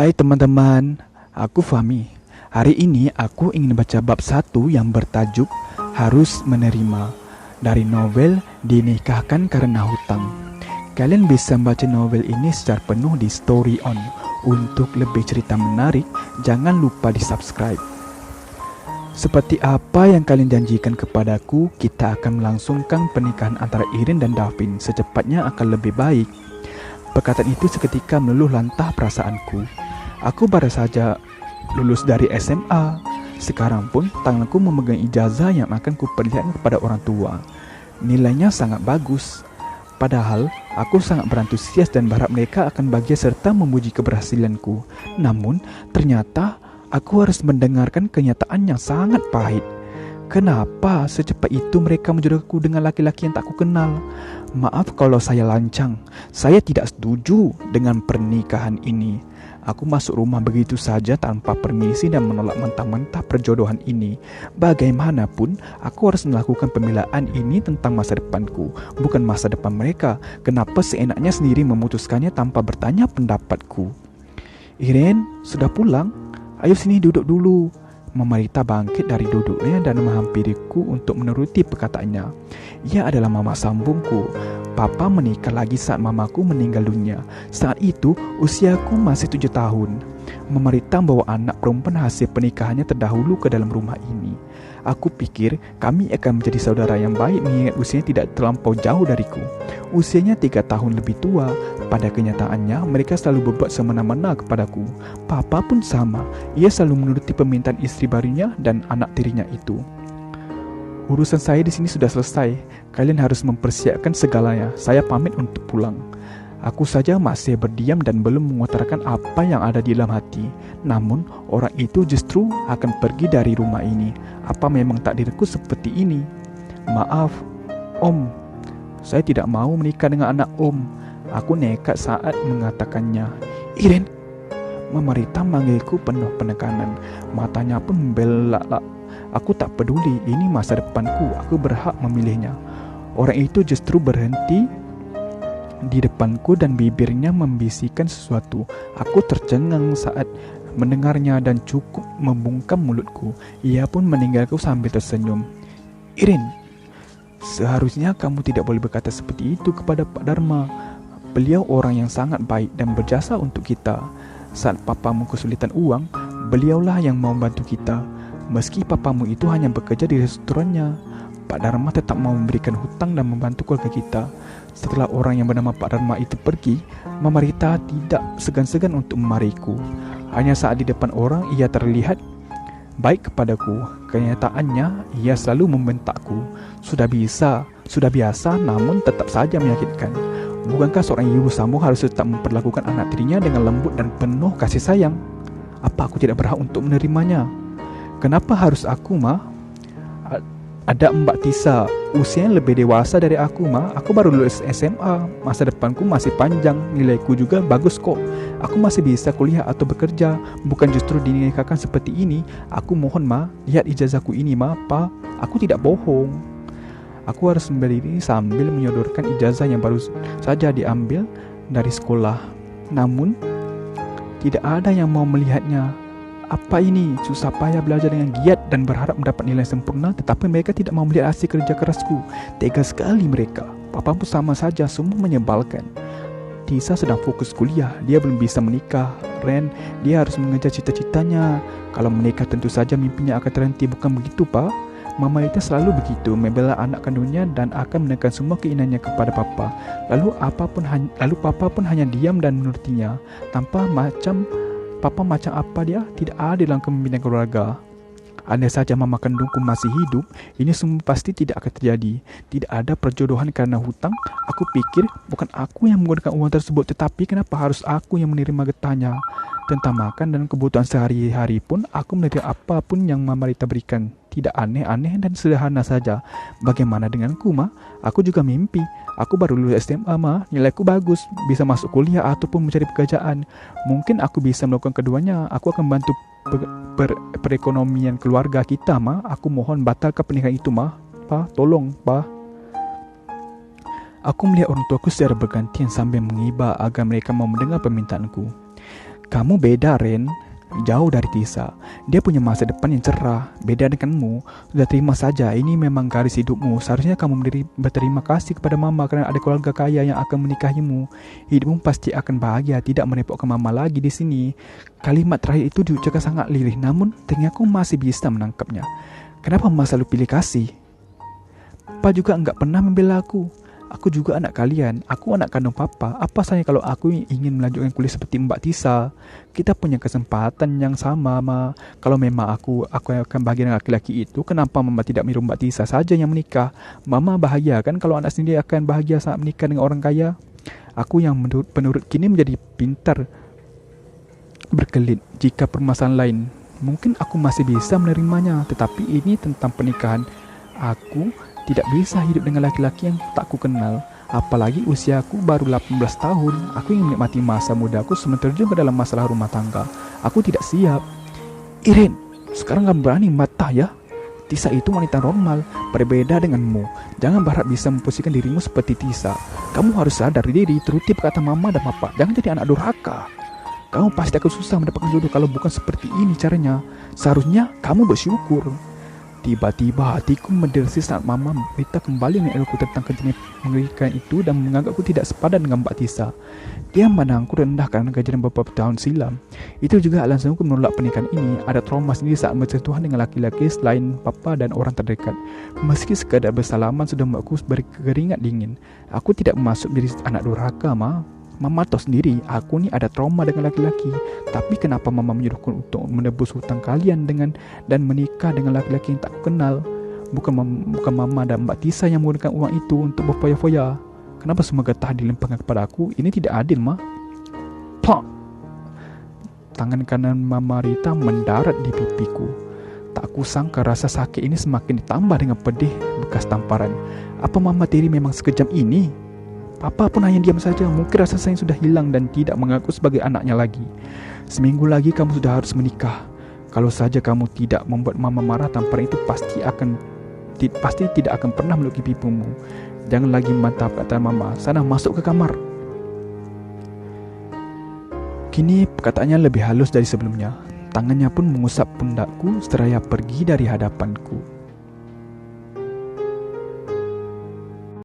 Hai teman-teman, aku Fahmi. Hari ini aku ingin baca bab 1 yang bertajuk Harus Menerima dari novel Dinikahkan Karena Hutang. Kalian bisa membaca novel ini secara penuh di Story On. Untuk lebih cerita menarik, jangan lupa di subscribe. Seperti apa yang kalian janjikan kepadaku, kita akan melangsungkan pernikahan antara Irin dan Davin. Secepatnya akan lebih baik. Perkataan itu seketika meluluh lantah perasaanku. Aku baru saja lulus dari SMA. Sekarang pun tanganku memegang ijazah yang akan kuperlihatkan kepada orang tua. Nilainya sangat bagus. Padahal aku sangat berantusias dan berharap mereka akan bahagia serta memuji keberhasilanku. Namun ternyata aku harus mendengarkan kenyataan yang sangat pahit. Kenapa secepat itu mereka menjodohku dengan laki-laki yang tak ku kenal? Maaf kalau saya lancang. Saya tidak setuju dengan pernikahan ini. Aku masuk rumah begitu saja tanpa permisi dan menolak mentah-mentah perjodohan ini. Bagaimanapun, aku harus melakukan pembelaan ini tentang masa depanku, bukan masa depan mereka. Kenapa seenaknya sendiri memutuskannya tanpa bertanya pendapatku? Irin, sudah pulang? Ayo sini duduk dulu. Mama Rita bangkit dari duduknya dan menghampiriku untuk menuruti perkataannya. Ia adalah mama sambungku. Papa menikah lagi saat mamaku meninggal dunia. Saat itu usiaku masih 7 tahun. Mama Rita membawa anak perempuan hasil pernikahannya terdahulu ke dalam rumah ini. Aku pikir kami akan menjadi saudara yang baik mengingat usianya tidak terlampau jauh dariku. Usianya 3 tahun lebih tua. Pada kenyataannya mereka selalu berbuat semena-mena kepadaku. Papa pun sama. Ia selalu menuruti permintaan istri barunya dan anak tirinya itu. Urusan saya di sini sudah selesai. Kalian harus mempersiapkan segalanya. Saya pamit untuk pulang. Aku saja masih berdiam dan belum mengutarakan apa yang ada di dalam hati. Namun, orang itu justru akan pergi dari rumah ini. Apa memang takdirku seperti ini? Maaf, Om. Saya tidak mau menikah dengan anak Om. Aku nekat saat mengatakannya. Irin, Mama Rita manggilku penuh penekanan. Matanya pun membelak. Aku tak peduli, ini masa depanku. Aku berhak memilihnya. Orang itu justru berhenti di depanku dan bibirnya membisikkan sesuatu. Aku tercengang saat mendengarnya dan cukup membungkam mulutku. Ia pun meninggalku sambil tersenyum. Irin, seharusnya kamu tidak boleh berkata seperti itu kepada Pak Dharma. Beliau orang yang sangat baik dan berjasa untuk kita. Saat papamu kesulitan uang, beliaulah yang mau membantu kita. Meski papamu itu hanya bekerja di restorannya, Pak Dharma tetap mau memberikan hutang dan membantu keluarga kita. Setelah orang yang bernama Pak Dharma itu pergi, Mama Rita tidak segan-segan untuk memarahiku. Hanya saat di depan orang ia terlihat baik kepadaku. Kenyataannya ia selalu membentakku. Sudah biasa namun tetap saja menyakitkan. Bukankah seorang ibu sambung harus tetap memperlakukan anak tirinya dengan lembut dan penuh kasih sayang? Apa aku tidak berhak untuk menerimanya? Kenapa harus aku, Ma? Ada Mbak Tisa, usianya lebih dewasa dari aku, Ma. Aku baru lulus SMA. Masa depanku masih panjang. Nilaiku juga bagus kok. Aku masih bisa kuliah atau bekerja. Bukan justru dinikahkan seperti ini. Aku mohon, Ma, lihat ijazahku ini, Ma. Pa, aku tidak bohong. Aku harus berdiri sambil menyodorkan ijazah yang baru saja diambil dari sekolah. Namun, tidak ada yang mau melihatnya. Apa ini? Susah payah belajar dengan giat dan berharap mendapat nilai sempurna, tetapi mereka tidak mau melihat hasil kerja kerasku. Tega sekali mereka. Papa pun sama saja, semua menyebalkan. Tisa sedang fokus kuliah, dia belum bisa menikah. Ren, dia harus mengejar cita-citanya. Kalau menikah tentu saja mimpinya akan terhenti, bukan begitu, Pak? Mama itu selalu begitu, membela anak kandungnya dan akan menekan semua keinginannya kepada papa. Lalu papa pun hanya diam dan menurutinya. Papa macam apa dia? Tidak adil dalam kepemimpinan keluarga. Andai saja mama kandungku masih hidup, ini semua pasti tidak akan terjadi. Tidak ada perjodohan karena hutang. Aku pikir bukan aku yang menggunakan uang tersebut, tetapi kenapa harus aku yang menerima getahnya? Tentang makan dan kebutuhan sehari-hari pun aku menerima apapun yang Mama Rita berikan. Tidak aneh-aneh dan sederhana saja. Bagaimana denganku, Ma? Aku juga mimpi. Aku baru lulus SMA, Ma. Nilaiku bagus, bisa masuk kuliah ataupun mencari pekerjaan. Mungkin aku bisa melakukan keduanya. Aku akan bantu perekonomian keluarga kita, Ma. Aku mohon batalkan pernikahan itu, Ma. Pa, tolong, Pa. Aku melihat orang tuaku secara bergantian sambil mengiba agar mereka mau mendengar permintaanku. Kamu beda, Ren. Jauh dari Tisa. Dia punya masa depan yang cerah. Beda denganmu. Sudah terima saja. Ini memang garis hidupmu. Seharusnya kamu berterima kasih kepada mama karena ada keluarga kaya yang akan menikahimu. Hidupmu pasti akan bahagia. Tidak merepotkan mama lagi di sini. Kalimat terakhir itu diucapkan sangat lirih. Namun telingaku masih bisa menangkapnya. Kenapa mama selalu pilih kasih? Papa juga enggak pernah membela aku. Aku juga anak kalian. Aku anak kandung papa. Apa salahnya kalau aku ingin melanjutkan kuliah seperti Mbak Tisa? Kita punya kesempatan yang sama, Ma. Kalau memang aku akan bahagia dengan laki-laki itu, kenapa Mama tidak miru Mbak Tisa saja yang menikah? Mama bahagia kan kalau anak sendiri akan bahagia saat menikah dengan orang kaya? Aku yang penurut kini menjadi pintar berkelit. Jika permasalahan lain, mungkin aku masih bisa menerimanya. Tetapi ini tentang pernikahan. Aku tidak bisa hidup dengan laki-laki yang tak ku kenal. Apalagi usiaku baru 18 tahun. Aku ingin menikmati masa mudaku sementara juga dalam masalah rumah tangga. Aku tidak siap. Iren, sekarang kamu berani mata ya? Tisa itu wanita normal, berbeda denganmu. Jangan berharap bisa memposisikan dirimu seperti Tisa. Kamu harus sadar diri, turuti kata mama dan papa. Jangan jadi anak durhaka. Kamu pasti akan susah mendapatkan jodoh kalau bukan seperti ini caranya. Seharusnya kamu bersyukur. Tiba-tiba hatiku mendesis saat mama berita kembali mengenalku tentang kejadian mengerikan itu dan menganggapku tidak sepadan dengan Mbak Tisa. Dia memandangku rendah karena kejadian beberapa tahun silam. Itu juga alasanku menolak pernikahan ini. Ada trauma sendiri saat bersentuhan dengan laki-laki selain papa dan orang terdekat. Meski sekadar bersalaman sudah membuatku berkeringat dingin. Aku tidak masuk jadi anak durhaka, Ma. Mama tahu sendiri, aku ni ada trauma dengan laki-laki. Tapi kenapa mama menyuruhku untuk menebus hutang kalian dan menikah dengan laki-laki yang tak aku kenal? Bukan mama dan Mbak Tisa yang menggunakan uang itu untuk berfoya-foya. Kenapa semua getah dilemparkan kepada aku? Ini tidak adil, Ma. Plak! Tangan kanan Mama Rita mendarat di pipiku. Tak kusangka rasa sakit ini semakin ditambah dengan pedih bekas tamparan. Apa Mama Tiri memang sekejam ini? Papa pun hanya diam saja. Mungkin rasa sayang sudah hilang dan tidak mengaku sebagai anaknya lagi. Seminggu lagi kamu sudah harus menikah. Kalau saja kamu tidak membuat mama marah, tamparan itu pasti tidak akan pernah melukai pipimu. Jangan lagi membantah perkataan mama. Sana masuk ke kamar. Kini perkataannya lebih halus dari sebelumnya. Tangannya pun mengusap pundakku seraya pergi dari hadapanku.